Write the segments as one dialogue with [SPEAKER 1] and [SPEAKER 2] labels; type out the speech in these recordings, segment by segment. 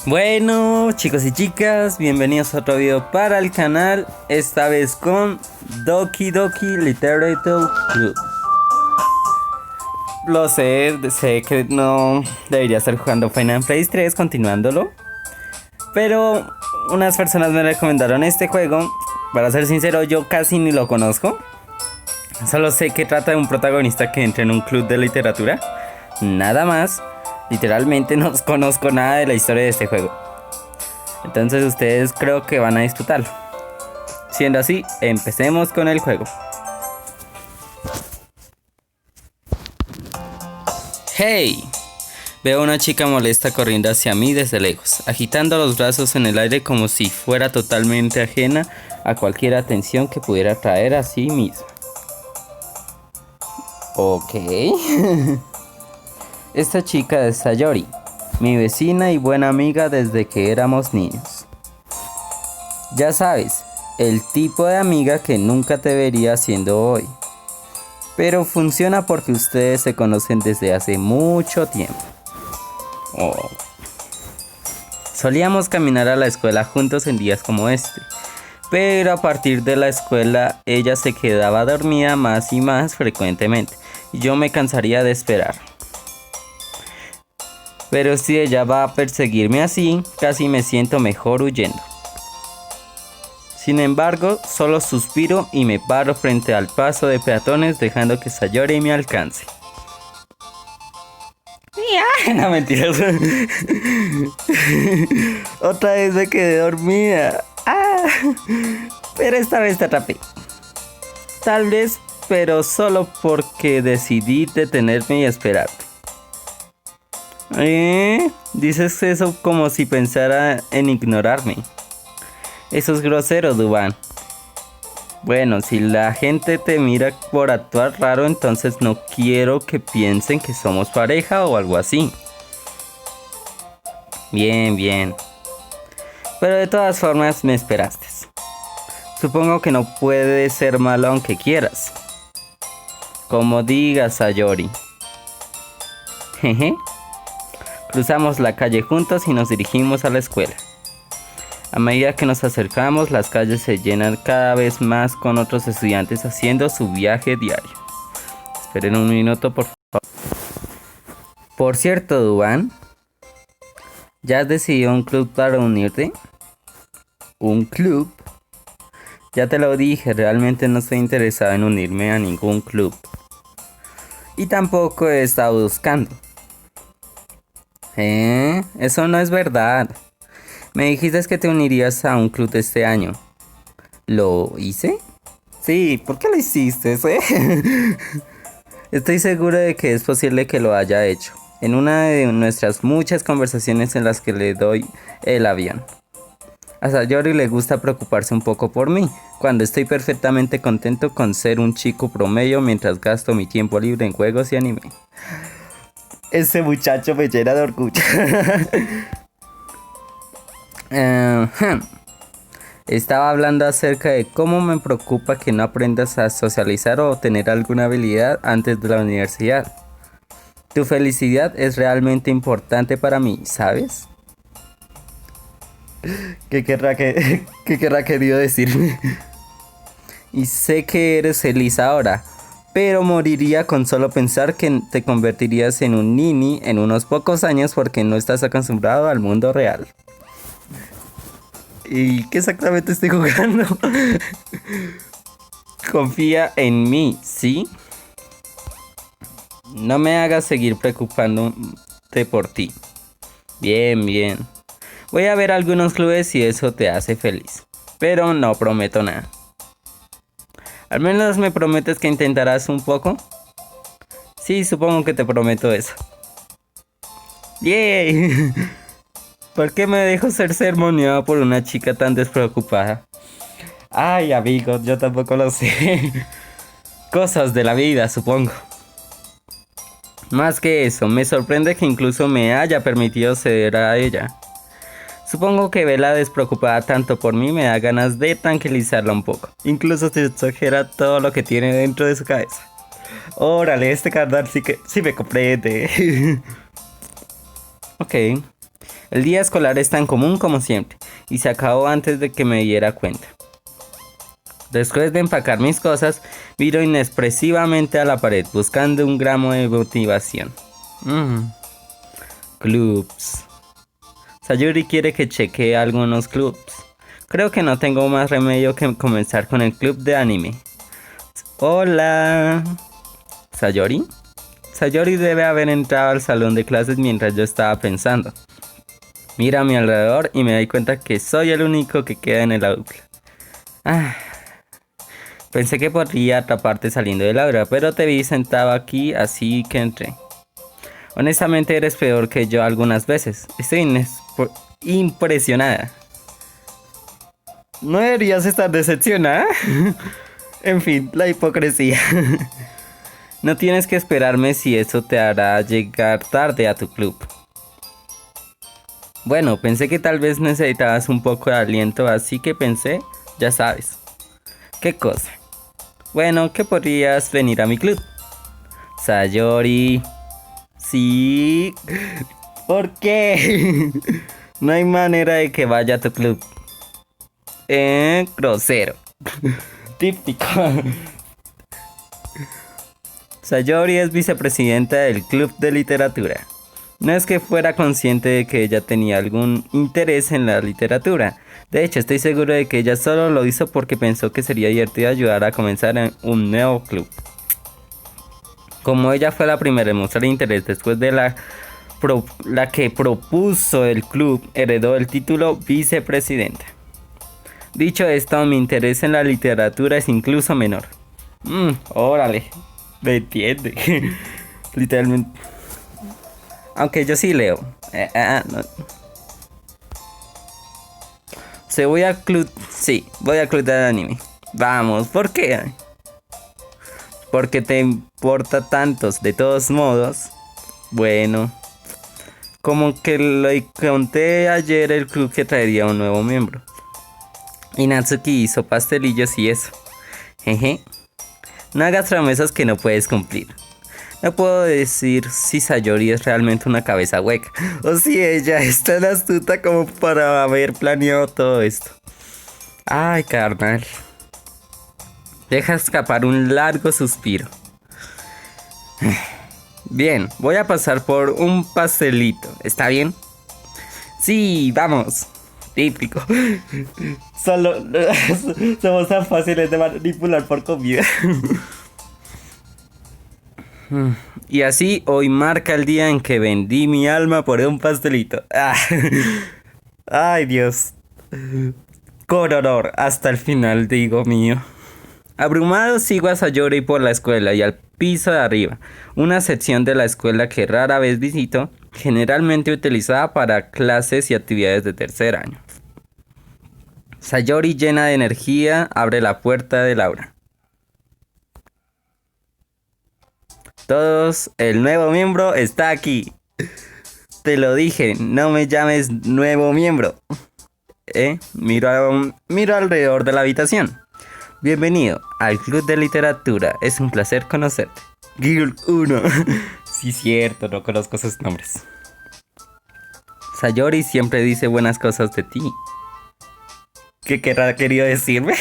[SPEAKER 1] Bueno, chicos y chicas, bienvenidos a otro video para el canal. Esta vez con Doki Doki Literature Club. Lo sé que no debería estar jugando Final Fantasy 3 continuándolo, pero unas personas me recomendaron este juego. Para ser sincero, yo casi ni lo conozco. Solo sé que trata de un protagonista que entra en un club de literatura. Nada más. Literalmente no conozco nada de la historia de este juego. Entonces ustedes creo que van a disfrutarlo. Siendo así, empecemos con el juego. ¡Hey! Veo a una chica molesta corriendo hacia mí desde lejos, agitando los brazos en el aire como si fuera totalmente ajena a cualquier atención que pudiera traer a sí misma. Ok. Esta chica es Sayori, mi vecina y buena amiga desde que éramos niños. Ya sabes, el tipo de amiga que nunca te vería siendo hoy. Pero funciona porque ustedes se conocen desde hace mucho tiempo. Oh. Solíamos caminar a la escuela juntos en días como este. Pero a partir de la escuela ella se quedaba dormida más y más frecuentemente. Y yo me cansaría de esperar. Pero si ella va a perseguirme así, casi me siento mejor huyendo. Sin embargo, solo suspiro y me paro frente al paso de peatones dejando que Sayori me alcance. No, mentiras. Otra vez me quedé dormida. Pero esta vez te atrapé. Tal vez, pero solo porque decidí detenerme y esperarte. Dices eso como si pensara en ignorarme. Eso es grosero, Duban. Bueno, si la gente te mira por actuar raro, entonces no quiero que piensen que somos pareja o algo así. Bien. Pero de todas formas me esperaste. Supongo que no puede ser malo aunque quieras. Como digas, Sayori. Jeje. Cruzamos la calle juntos y nos dirigimos a la escuela. A medida que nos acercamos, las calles se llenan cada vez más con otros estudiantes haciendo su viaje diario. Esperen un minuto, por favor. Por cierto, Duban, ¿ya has decidido un club para unirte? ¿Un club? Ya te lo dije, realmente no estoy interesado en unirme a ningún club. Y tampoco he estado buscando. Eso no es verdad. Me dijiste que te unirías a un club este año. ¿Lo hice? Sí, ¿por qué lo hiciste? Estoy seguro de que es posible que lo haya hecho. En una de nuestras muchas conversaciones en las que le doy el avión. A Sayori le gusta preocuparse un poco por mí, cuando estoy perfectamente contento con ser un chico promedio mientras gasto mi tiempo libre en juegos y anime. Ese muchacho me llena de orgullo. Estaba hablando acerca de cómo me preocupa que no aprendas a socializar o tener alguna habilidad antes de la universidad. Tu felicidad es realmente importante para mí, ¿sabes? ¿Qué querrá querido decirme? Y sé que eres feliz ahora, pero moriría con solo pensar que te convertirías en un nini en unos pocos años porque no estás acostumbrado al mundo real. ¿Y qué exactamente estoy jugando? Confía en mí, ¿sí? No me hagas seguir preocupándote por ti. Bien. Voy a ver algunos clubes si eso te hace feliz. Pero no prometo nada. ¿Al menos me prometes que intentarás un poco? Sí, supongo que te prometo eso. ¡Yay! ¿Por qué me dejo ser sermoneado por una chica tan despreocupada? Ay, amigos, yo tampoco lo sé. Cosas de la vida, supongo. Más que eso, me sorprende que incluso me haya permitido ceder a ella. Supongo que verla despreocupada tanto por mí me da ganas de tranquilizarla un poco. Incluso se exagera todo lo que tiene dentro de su cabeza. Órale, este carnal sí me comprende. Ok. El día escolar es tan común como siempre, y se acabó antes de que me diera cuenta. Después de empacar mis cosas, miro inexpresivamente a la pared, buscando un gramo de motivación. Clubs. Sayuri quiere que chequee algunos clubs. Creo que no tengo más remedio que comenzar con el club de anime. Hola. ¿Sayori? Sayori debe haber entrado al salón de clases mientras yo estaba pensando. Miro a mi alrededor y me doy cuenta que soy el único que queda en el aula. Pensé que podría atraparte saliendo del aula, pero te vi sentado aquí, así que entré. Honestamente eres peor que yo algunas veces. Estoy impresionada. ¿No deberías estar decepcionada? En fin, la hipocresía. No tienes que esperarme si eso te hará llegar tarde a tu club. Bueno, pensé que tal vez necesitabas un poco de aliento, así que pensé, ya sabes. ¿Qué cosa? Bueno, que podrías venir a mi club. Sayori. Sí. ¿Por qué? No hay manera de que vaya a tu club. Grosero. Típico. Sayori es vicepresidenta del club de literatura. No es que fuera consciente de que ella tenía algún interés en la literatura. De hecho, estoy seguro de que ella solo lo hizo porque pensó que sería divertido ayudar a comenzar un nuevo club. Como ella fue la primera en mostrar interés después de la que propuso el club, heredó el título vicepresidenta. Dicho esto, mi interés en la literatura es incluso menor. Órale, me entiende. Literalmente. Aunque yo sí leo. No. Voy al club. Sí, voy al club de anime. Vamos, ¿por qué? Porque te importa tantos, de todos modos. Bueno. Como que lo conté ayer, el club que traería un nuevo miembro. Y Natsuki hizo pastelillos y eso. Jeje. No hagas promesas que no puedes cumplir. No puedo decir si Sayori es realmente una cabeza hueca, o si ella es tan astuta como para haber planeado todo esto. Ay, carnal. Deja escapar un largo suspiro. Bien, voy a pasar por un pastelito, ¿está bien? Sí, vamos. Típico. Solo somos tan fáciles de manipular por comida. Y así hoy marca el día en que vendí mi alma por un pastelito. Ay, Dios. Con honor hasta el final, digo mío. Abrumado sigo a Sayori por la escuela y al piso de arriba, una sección de la escuela que rara vez visito, generalmente utilizada para clases y actividades de tercer año. Sayori, llena de energía, abre la puerta del aula. Todos, el nuevo miembro está aquí. Te lo dije, no me llames nuevo miembro. Miro alrededor de la habitación. Bienvenido al Club de Literatura, es un placer conocerte. Girl 1. Sí, cierto, no conozco sus nombres. Sayori siempre dice buenas cosas de ti. ¿Qué querrá querido decirme?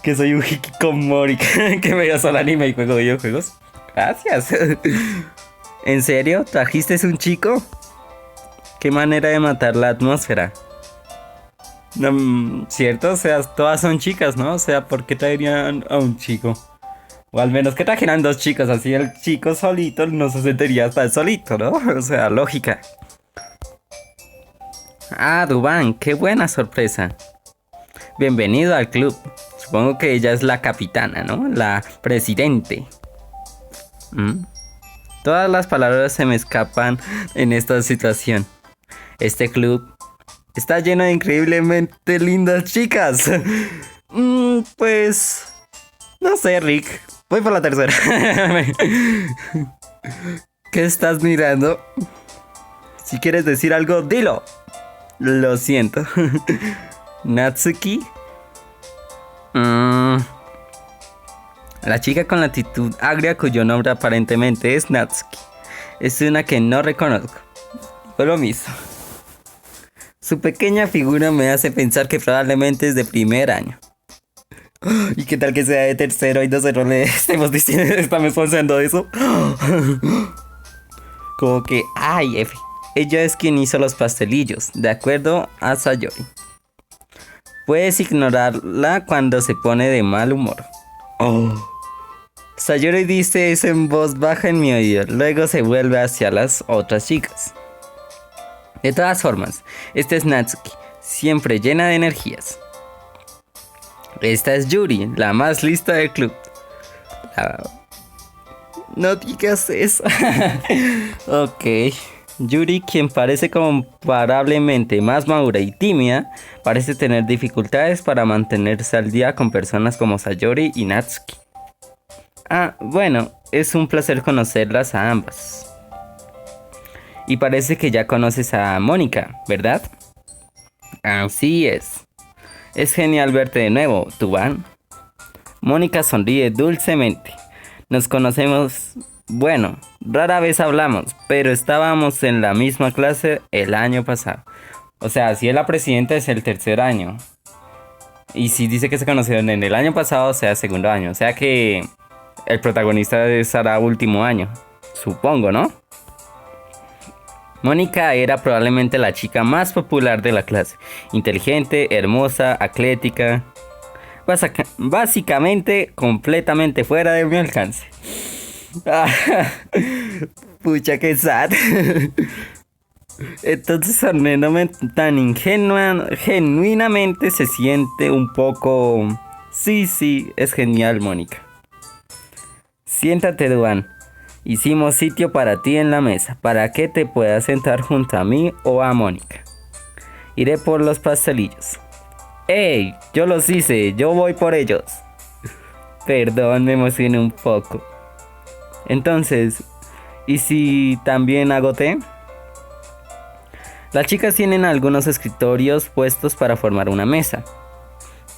[SPEAKER 1] Que soy un hikikomori, que veo solo anime y juego videojuegos. Gracias. ¿En serio? ¿Trajiste un chico? ¿Qué manera de matar la atmósfera? Cierto, o sea, todas son chicas, ¿no? O sea, ¿por qué traerían a un chico? O al menos que trajeran dos chicos, así el chico solito no se sentiría tan solito, ¿no? O sea, lógica. Ah, Duban, qué buena sorpresa. Bienvenido al club. Supongo que ella es la capitana, ¿no? La presidente. Todas las palabras se me escapan en esta situación. Este club está lleno de increíblemente lindas chicas. Pues... no sé, Rick. Voy por la tercera. ¿Qué estás mirando? Si quieres decir algo, dilo. Lo siento. Natsuki. La chica con la actitud agria cuyo nombre aparentemente es Natsuki. Es una que no reconozco. Fue lo mismo. Su pequeña figura me hace pensar que probablemente es de primer año. ¿Y qué tal que sea de tercero y nosotros le estemos diciendo, estamos pensando eso? Como que, ay, F. Ella es quien hizo los pastelillos, de acuerdo a Sayori. Puedes ignorarla cuando se pone de mal humor. Oh. Sayori dice eso en voz baja en mi oído, luego se vuelve hacia las otras chicas. De todas formas, esta es Natsuki, siempre llena de energías. Esta es Yuri, la más lista del club. No digas eso. Ok. Yuri, quien parece comparablemente más madura y tímida, parece tener dificultades para mantenerse al día con personas como Sayori y Natsuki. Ah, bueno, es un placer conocerlas a ambas. Y parece que ya conoces a Mónica, ¿verdad? Así es. Es genial verte de nuevo, Tuban. Mónica sonríe dulcemente. Nos conocemos, bueno, rara vez hablamos, pero estábamos en la misma clase el año pasado. O sea, si es la presidenta es el tercer año. Y si dice que se conocieron en el año pasado, o sea, segundo año. O sea que el protagonista será último año, supongo, ¿no? Mónica era probablemente la chica más popular de la clase. Inteligente, hermosa, atlética. Básicamente, completamente fuera de mi alcance. Pucha, que sad. Entonces, al menos tan genuinamente se siente un poco... Sí, es genial, Mónica. Siéntate, Duan. Hicimos sitio para ti en la mesa, para que te puedas sentar junto a mí o a Mónica. Iré por los pastelillos. ¡Ey! Yo los hice, yo voy por ellos. Perdón, me emocioné un poco. Entonces, ¿y si también hago té? Las chicas tienen algunos escritorios puestos para formar una mesa.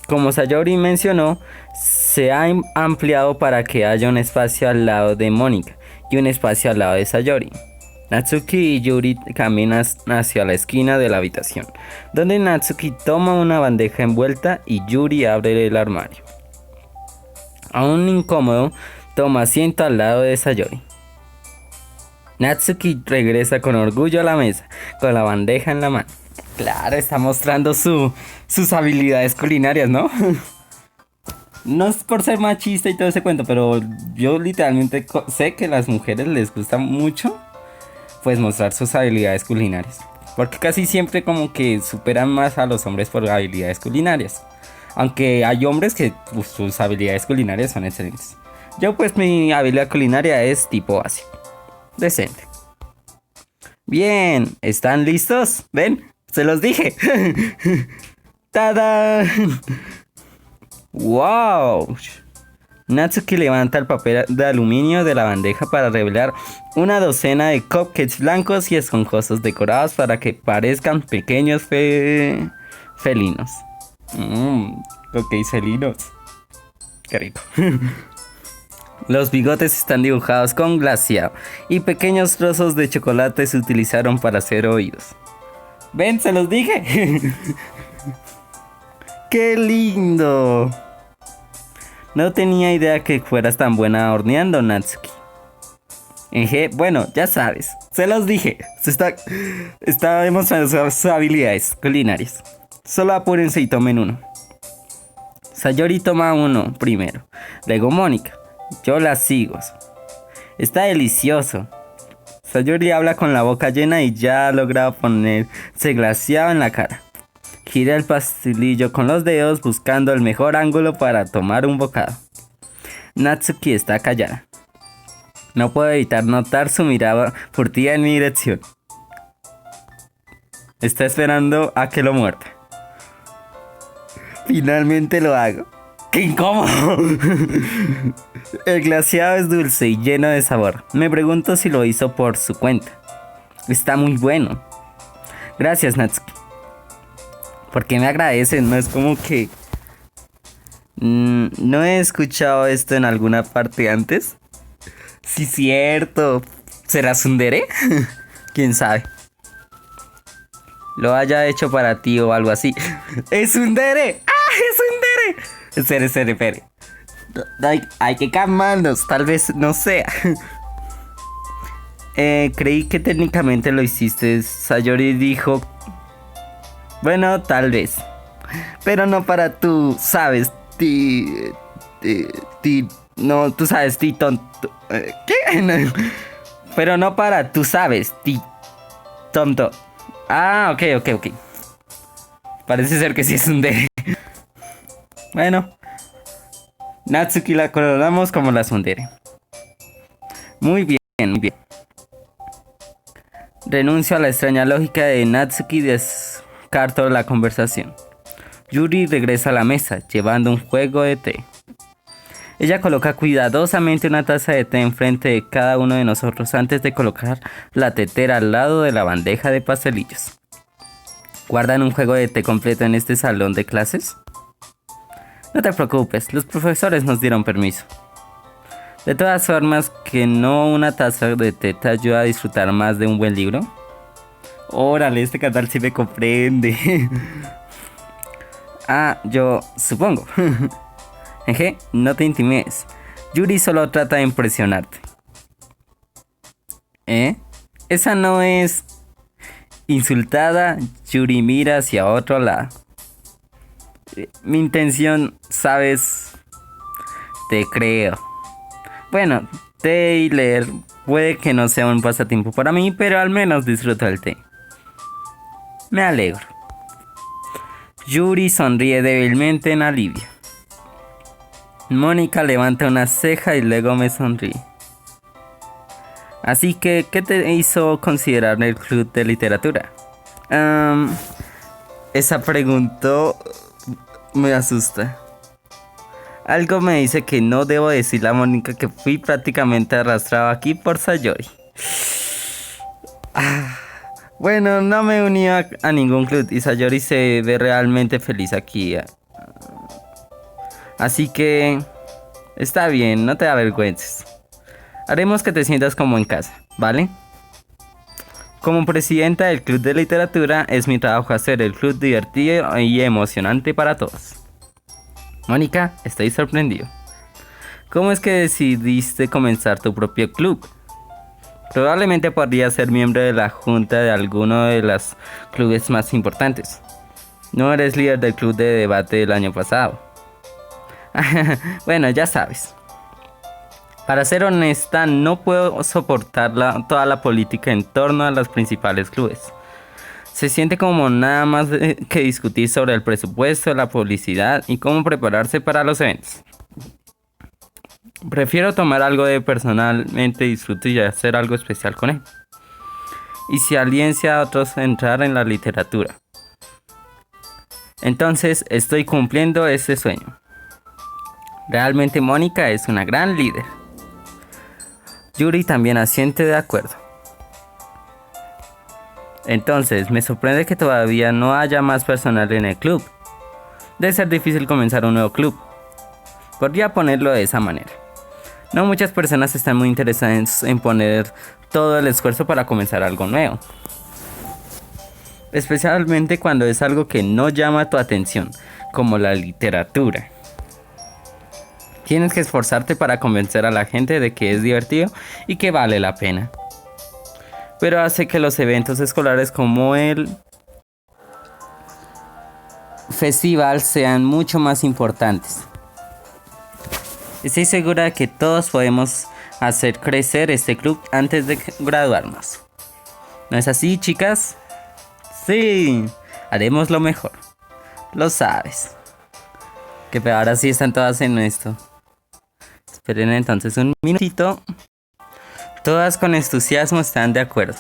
[SPEAKER 1] Como Sayori mencionó, se ha ampliado para que haya un espacio al lado de Mónica y un espacio al lado de Sayori. Natsuki y Yuri caminan hacia la esquina de la habitación, donde Natsuki toma una bandeja envuelta y Yuri abre el armario. Aún incómodo, toma asiento al lado de Sayori. Natsuki regresa con orgullo a la mesa, con la bandeja en la mano. Claro, está mostrando sus habilidades culinarias, ¿no? No es por ser machista y todo ese cuento, pero yo literalmente sé que a las mujeres les gusta mucho pues mostrar sus habilidades culinarias, porque casi siempre como que superan más a los hombres por habilidades culinarias, aunque hay hombres que pues, sus habilidades culinarias son excelentes. Yo pues mi habilidad culinaria es tipo básico, decente. Bien, ¿están listos? ¿Ven? Se los dije. ¡Tada! ¡Wow! Natsuki levanta el papel de aluminio de la bandeja para revelar una docena de cupcakes blancos y esponjosos decorados para que parezcan pequeños felinos. Cupcakes felinos. Qué rico. Los bigotes están dibujados con glaseado y pequeños trozos de chocolate se utilizaron para hacer oídos. ¡Ven, se los dije! ¡Qué lindo! No tenía idea que fueras tan buena horneando, Natsuki. Bueno, ya sabes, se los dije. Está demostrando sus habilidades culinarias. Solo apúrense y tomen uno. Sayori toma uno primero, luego Mónica. Yo la sigo. Está delicioso. Sayori habla con la boca llena y ya ha logrado ponerse glaseado en la cara. Gira el pastelillo con los dedos buscando el mejor ángulo para tomar un bocado. Natsuki está callada. No puedo evitar notar su mirada furtiva en mi dirección. Está esperando a que lo muerda. Finalmente lo hago. ¡Qué incómodo! El glaseado es dulce y lleno de sabor. Me pregunto si lo hizo por su cuenta. Está muy bueno. Gracias, Natsuki. ¿Por qué me agradecen? No es como que... ¿No he escuchado esto en alguna parte antes? Sí, cierto. ¿Será tsundere? ¿Quién sabe? lo haya hecho para ti o algo así. ¡Es un dere! ¡Ah, es un dere! Espere. Hay que calmarnos, tal vez no sea. Creí que técnicamente lo hiciste. Sayori dijo... Bueno, tal vez. Pero no para tú, sabes, no, tú sabes, tonto. ¿Qué? No. Pero no para tú, sabes, tonto. Ah, ok. Parece ser que sí es un D. Bueno, Natsuki la coloramos como la tsundere. Muy bien. Renuncio a la extraña lógica de Natsuki y descarto la conversación. Yuri regresa a la mesa, llevando un juego de té. Ella coloca cuidadosamente una taza de té enfrente de cada uno de nosotros antes de colocar la tetera al lado de la bandeja de pastelillos. ¿Guardan un juego de té completo en este salón de clases? No te preocupes, los profesores nos dieron permiso. De todas formas, ¿que no una taza de té te ayuda a disfrutar más de un buen libro? Órale, este canal sí me comprende. Ah, yo supongo. Eje, no te intimides. Yuri solo trata de impresionarte. Esa no es... Insultada, Yuri mira hacia otro lado. Mi intención, sabes... Te creo. Bueno, té y leer puede que no sea un pasatiempo para mí, pero al menos disfruto el té. Me alegro. Yuri sonríe débilmente en alivio. Mónica levanta una ceja y luego me sonríe. Así que, ¿qué te hizo considerar el club de literatura? Esa pregunta me asusta. Algo me dice que no debo decirle a Mónica que fui prácticamente arrastrado aquí por Sayori. Bueno, no me uní a ningún club y Sayori se ve realmente feliz aquí. Así que... Está bien, no te avergüences. Haremos que te sientas como en casa, ¿vale? Como presidenta del club de literatura, es mi trabajo hacer el club divertido y emocionante para todos. Mónica, estoy sorprendido. ¿Cómo es que decidiste comenzar tu propio club? Probablemente podrías ser miembro de la junta de alguno de los clubes más importantes. No eres líder del club de debate del año pasado. Bueno, ya sabes. Para ser honesta, no puedo soportar toda la política en torno a los principales clubes. Se siente como nada más que discutir sobre el presupuesto, la publicidad y cómo prepararse para los eventos. Prefiero tomar algo de personalmente disfruto y hacer algo especial con él. Y si aliense a otros entrar en la literatura. Entonces estoy cumpliendo ese sueño. Realmente Mónica es una gran líder. Yuri también asiente de acuerdo. Entonces, me sorprende que todavía no haya más personal en el club. Debe ser difícil comenzar un nuevo club. Podría ponerlo de esa manera. No muchas personas están muy interesadas en poner todo el esfuerzo para comenzar algo nuevo. Especialmente cuando es algo que no llama tu atención, como la literatura. Tienes que esforzarte para convencer a la gente de que es divertido y que vale la pena. Pero hace que los eventos escolares como el festival sean mucho más importantes. Estoy segura de que todos podemos hacer crecer este club antes de graduarnos. ¿No es así, chicas? Sí, haremos lo mejor. Lo sabes. Que ahora sí están todas en esto. Esperen entonces un minutito. Todas con entusiasmo están de acuerdo.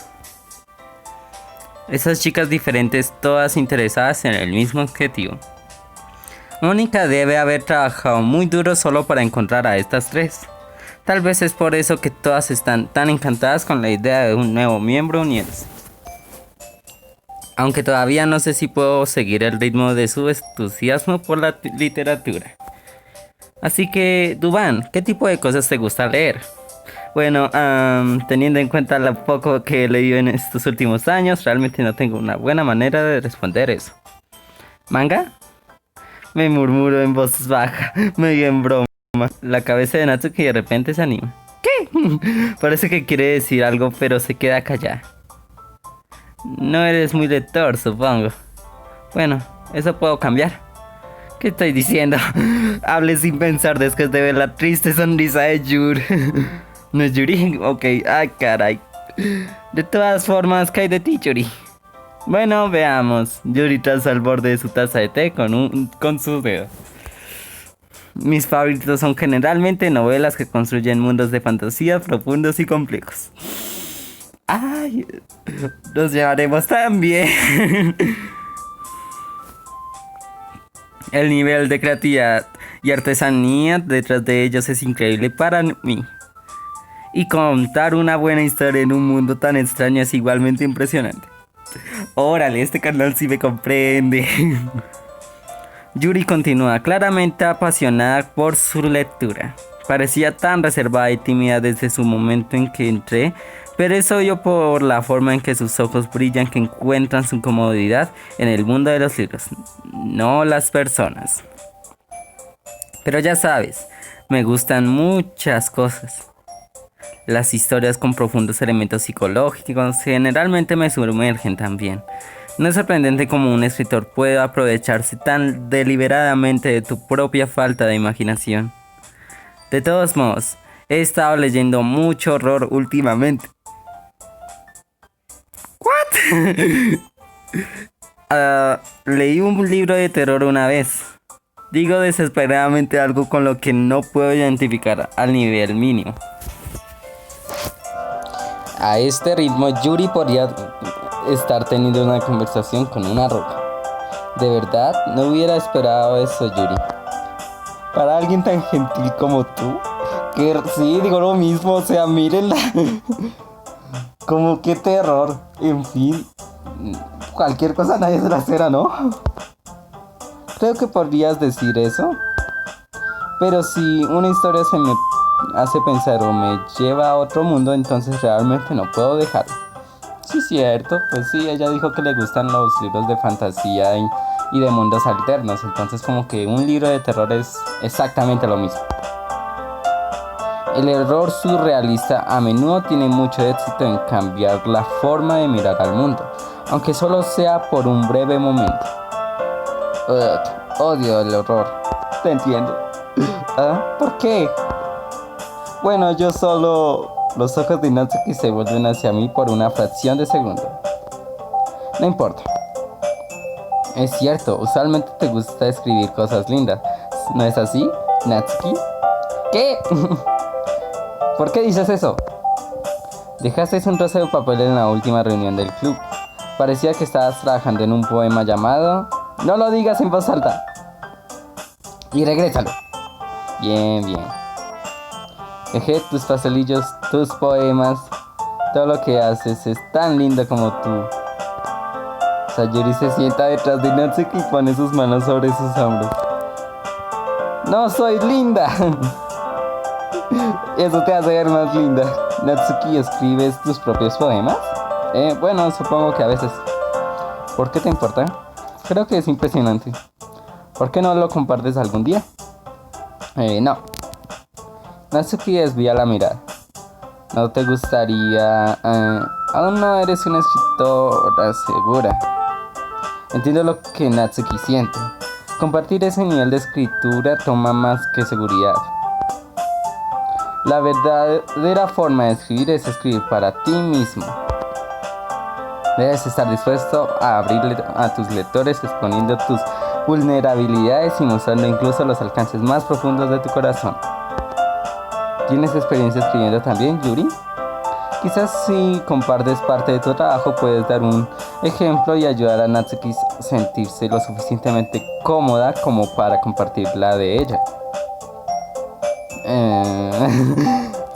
[SPEAKER 1] Esas chicas diferentes, todas interesadas en el mismo objetivo. Mónica debe haber trabajado muy duro solo para encontrar a estas tres. Tal vez es por eso que todas están tan encantadas con la idea de un nuevo miembro uniéndose. Aunque todavía no sé si puedo seguir el ritmo de su entusiasmo por la literatura. Así que, Dubán, ¿qué tipo de cosas te gusta leer? Bueno, teniendo en cuenta lo poco que he leído en estos últimos años, realmente no tengo una buena manera de responder eso. ¿Manga? Me murmuro en voz baja, medio en broma. La cabeza de Natsuki de repente se anima. ¿Qué? Parece que quiere decir algo, pero se queda callada. No eres muy lector, supongo. Bueno, eso puedo cambiar. ¿Qué estoy diciendo? Hable sin pensar después de ver la triste sonrisa de Yuri. ¿No es Yuri? Ok, ay caray. De todas formas, ¿qué hay de ti, Yuri? Bueno, veamos. Yuri traza al borde de su taza de té con sus dedos. Mis favoritos son generalmente novelas que construyen mundos de fantasía profundos y complejos. Ay, nos llevaremos tan bien. El nivel de creatividad y artesanía detrás de ellos es increíble para mí. Y contar una buena historia en un mundo tan extraño es igualmente impresionante. Órale, este canal sí me comprende. Yuri continúa, claramente apasionada por su lectura. Parecía tan reservada y tímida desde su momento en que entré, pero es obvio por la forma en que sus ojos brillan que encuentran su comodidad en el mundo de los libros, no las personas. Pero ya sabes, me gustan muchas cosas. Las historias con profundos elementos psicológicos generalmente me sumergen también. No es sorprendente cómo un escritor puede aprovecharse tan deliberadamente de tu propia falta de imaginación. De todos modos, he estado leyendo mucho horror últimamente. ¿What? Leí un libro de terror una vez. Digo desesperadamente algo con lo que no puedo identificar al nivel mínimo. A este ritmo, Yuri podría estar teniendo una conversación con una roca. De verdad, no hubiera esperado eso, Yuri. Para alguien tan gentil como tú, que sí, digo lo mismo, o sea, mírenla. Como qué terror, en fin. Cualquier cosa nadie se la espera, ¿no? Creo que podrías decir eso. Pero si una historia se me hace pensar o me lleva a otro mundo, entonces realmente no puedo dejarlo. Sí, cierto, pues sí, ella dijo que le gustan los libros de fantasía y de mundos alternos, entonces como que un libro de terror es exactamente lo mismo. El error surrealista a menudo tiene mucho éxito en cambiar la forma de mirar al mundo, aunque solo sea por un breve momento. Odio el horror. Te entiendo. ¿Ah? ¿Por qué? Bueno, yo solo... Los ojos de Natsuki se vuelven hacia mí por una fracción de segundo. No importa. Es cierto, usualmente te gusta escribir cosas lindas. ¿No es así, Natsuki? ¿Qué? ¿Por qué dices eso? Dejaste un trozo de papel en la última reunión del club. Parecía que estabas trabajando en un poema llamado... No lo digas en voz alta. Y regrésalo. Bien, bien. Jeje, tus pastelillos, tus poemas, todo lo que haces es tan lindo como tú. Sayuri se sienta detrás de Natsuki y pone sus manos sobre sus hombros. ¡No soy linda! Eso te hace ver más linda. Natsuki, ¿escribes tus propios poemas? Bueno, supongo que a veces. ¿Por qué te importa? Creo que es impresionante. ¿Por qué no lo compartes algún día? No. Natsuki desvía la mirada. ¿No te gustaría...? Aún no eres una escritora segura. Entiendo lo que Natsuki siente. Compartir ese nivel de escritura toma más que seguridad. La verdadera forma de escribir es escribir para ti mismo. Debes estar dispuesto a abrirle a tus lectores exponiendo tus vulnerabilidades y mostrando incluso los alcances más profundos de tu corazón. ¿Tienes experiencia escribiendo también, Yuri? Quizás si compartes parte de tu trabajo puedes dar un ejemplo y ayudar a Natsuki a sentirse lo suficientemente cómoda como para compartir la de ella.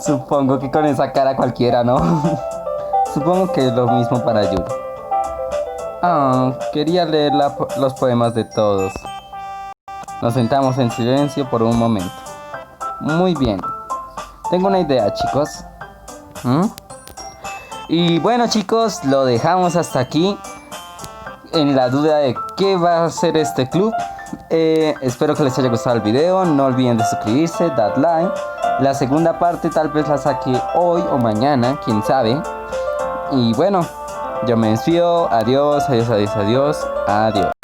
[SPEAKER 1] Supongo que con esa cara cualquiera, ¿no? Supongo que es lo mismo para Yuri. Quería leer los poemas de todos. Nos sentamos en silencio por un momento. Muy bien. Tengo una idea, chicos. Y bueno, chicos, lo dejamos hasta aquí. En la duda de qué va a ser este club. Espero que les haya gustado el video. No olviden de suscribirse, dar like. La segunda parte tal vez la saque hoy o mañana, quién sabe. Y bueno, yo me despido. Adiós, adiós, adiós, adiós, adiós.